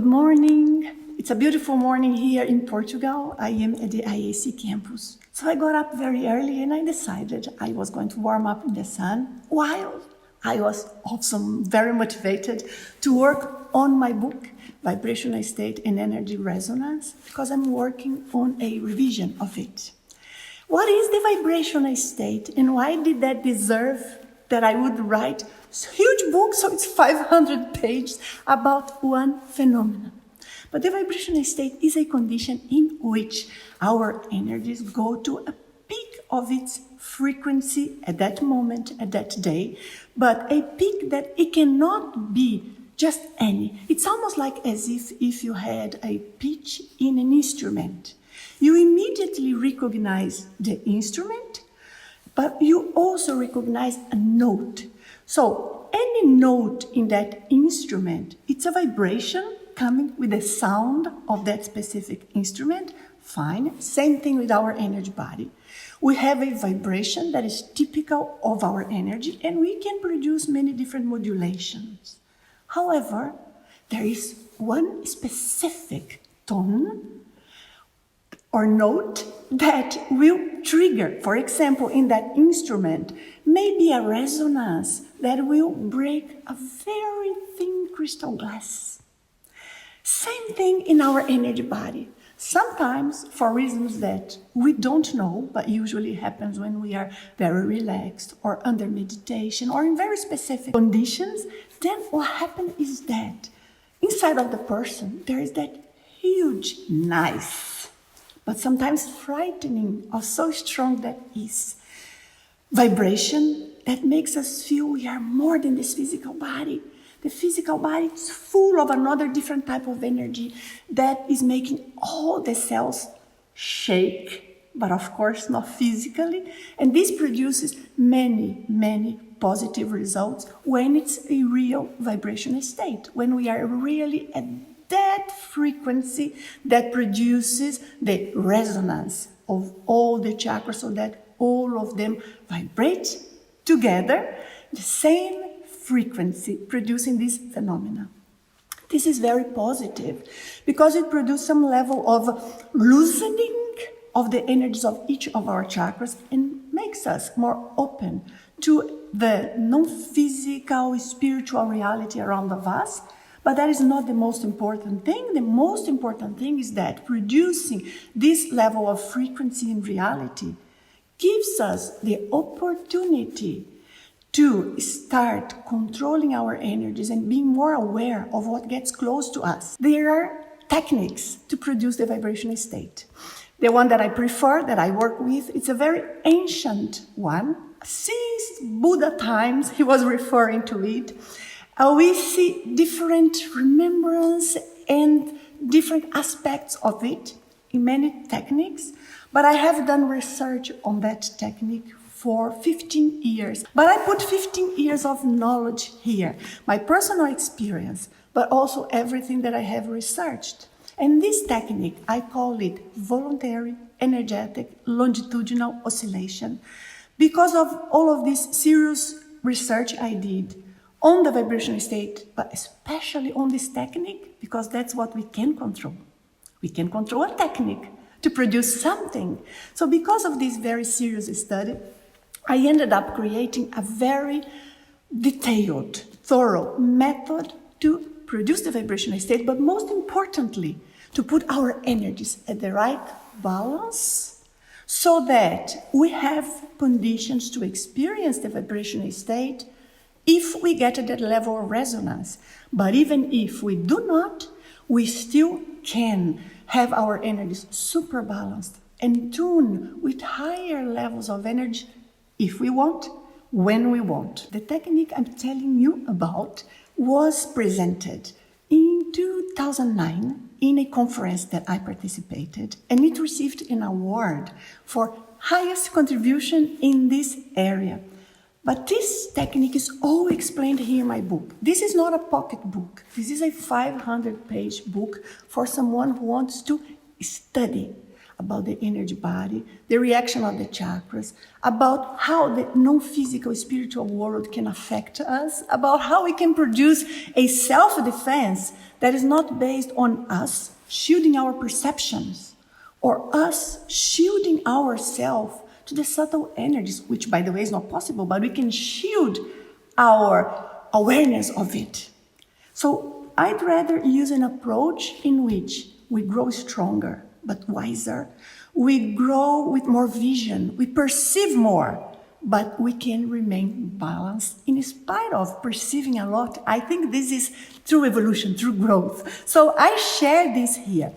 Good morning. It's a beautiful morning here in Portugal. I am at the IAC campus. So I got up very early and I decided I was going to warm up in the sun while I was also very motivated to work on my book, Vibrational State and Energy Resonance, because I'm working on a revision of it. What is the vibrational state and why did that deserve that I would write a huge book, so it's 500 pages, about one phenomenon? But the vibrational state is a condition in which our energies go to a peak of its frequency at that moment, at that day, but a peak that it cannot be just any. It's almost like as if you had a pitch in an instrument. You immediately recognize the instrument, but you also recognize a note. So any note in that instrument, it's a vibration coming with the sound of that specific instrument. Fine. Same thing with our energy body. We have a vibration that is typical of our energy, and we can produce many different modulations. However, there is one specific tone or note that will trigger, for example, in that instrument, maybe a resonance that will break a very thin crystal glass. Same thing in our energy body. Sometimes, for reasons that we don't know, but usually happens when we are very relaxed or under meditation or in very specific conditions, then what happens is that inside of the person, there is that huge, nice, but sometimes frightening or so strong that is vibration that makes us feel we are more than this physical body. The physical body is full of another different type of energy that is making all the cells shake, but of course not physically. And this produces many, many positive results when it's a real vibrational state, when we are really at that frequency that produces the resonance of all the chakras, so that all of them vibrate together, the same frequency, producing this phenomena. This is very positive because it produces some level of loosening of the energies of each of our chakras and makes us more open to the non-physical, spiritual reality around of us. But that is not the most important thing. The most important thing is that producing this level of frequency in reality gives us the opportunity to start controlling our energies and being more aware of what gets close to us. There are techniques to produce the vibrational state. The one that I prefer, that I work with, it's a very ancient one. Since Buddha times, he was referring to it. We see different remembrance and different aspects of it in many techniques, but I have done research on that technique for 15 years. But I put 15 years of knowledge here, my personal experience, but also everything that I have researched. And this technique, I call it voluntary energetic longitudinal oscillation, because of all of this serious research I did on the vibrational state, but especially on this technique, because that's what we can control. We can control a technique to produce something. So because of this very serious study, I ended up creating a very detailed, thorough method to produce the vibrational state, but most importantly, to put our energies at the right balance so that we have conditions to experience the vibrational state if we get to that level of resonance. But even if we do not, we still can have our energies super balanced and tune with higher levels of energy if we want, when we want. The technique I'm telling you about was presented in 2009 in a conference that I participated, and it received an award for highest contribution in this area. But this technique is all explained here in my book. This is not a pocket book. This is a 500-page book for someone who wants to study about the energy body, the reaction of the chakras, about how the non-physical spiritual world can affect us, about how we can produce a self-defense that is not based on us shielding our perceptions or us shielding ourselves to the subtle energies, which, by the way, is not possible, but we can shield our awareness of it. So I'd rather use an approach in which we grow stronger, but wiser. We grow with more vision. We perceive more, but we can remain balanced in spite of perceiving a lot. I think this is true evolution, true growth. So I share this here.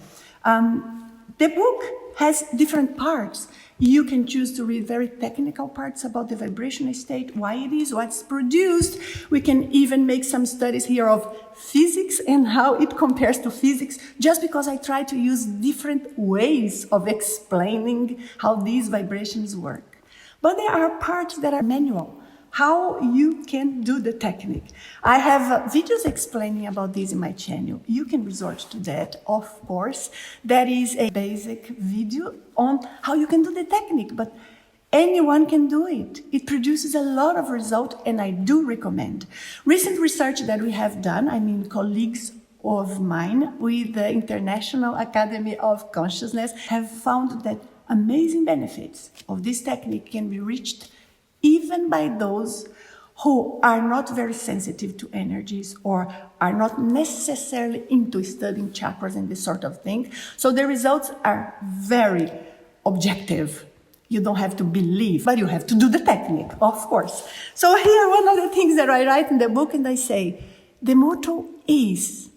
The book has different parts. You can choose to read very technical parts about the vibrational state, why it is, what's produced. We can even make some studies here of physics and how it compares to physics, just because I try to use different ways of explaining how these vibrations work. But there are parts that are manual, how you can do the technique. I have videos explaining about this in my channel. You can resort to that, of course. That is a basic video on how you can do the technique, but anyone can do it. It produces a lot of result, and I do recommend. Recent research that we have done, colleagues of mine with the International Academy of Consciousness have found that amazing benefits of this technique can be reached even by those who are not very sensitive to energies or are not necessarily into studying chakras and this sort of thing. So the results are very objective. You don't have to believe, but you have to do the technique, of course. So here, one of the things that I write in the book, and I say, the motto is,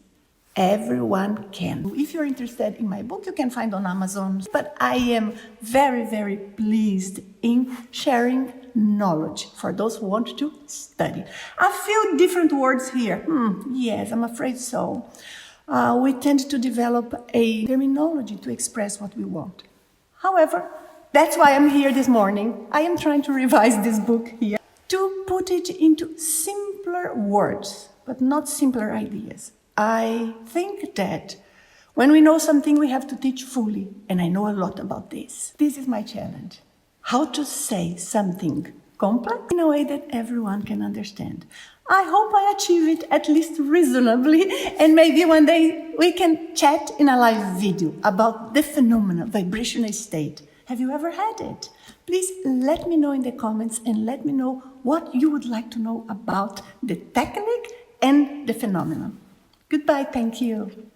everyone can. If you're interested in my book, you can find on Amazon. But I am very, very pleased in sharing knowledge for those who want to study. A few different words here. Yes, I'm afraid so. We tend to develop a terminology to express what we want. However, that's why I'm here this morning. I am trying to revise this book here to put it into simpler words, but not simpler ideas. I think that when we know something, we have to teach fully, and I know a lot about this. This is my challenge. How to say something complex in a way that everyone can understand. I hope I achieve it at least reasonably, and maybe one day we can chat in a live video about the phenomenon, vibrational state. Have you ever had it? Please let me know in the comments and let me know what you would like to know about the technique and the phenomenon. Goodbye, thank you.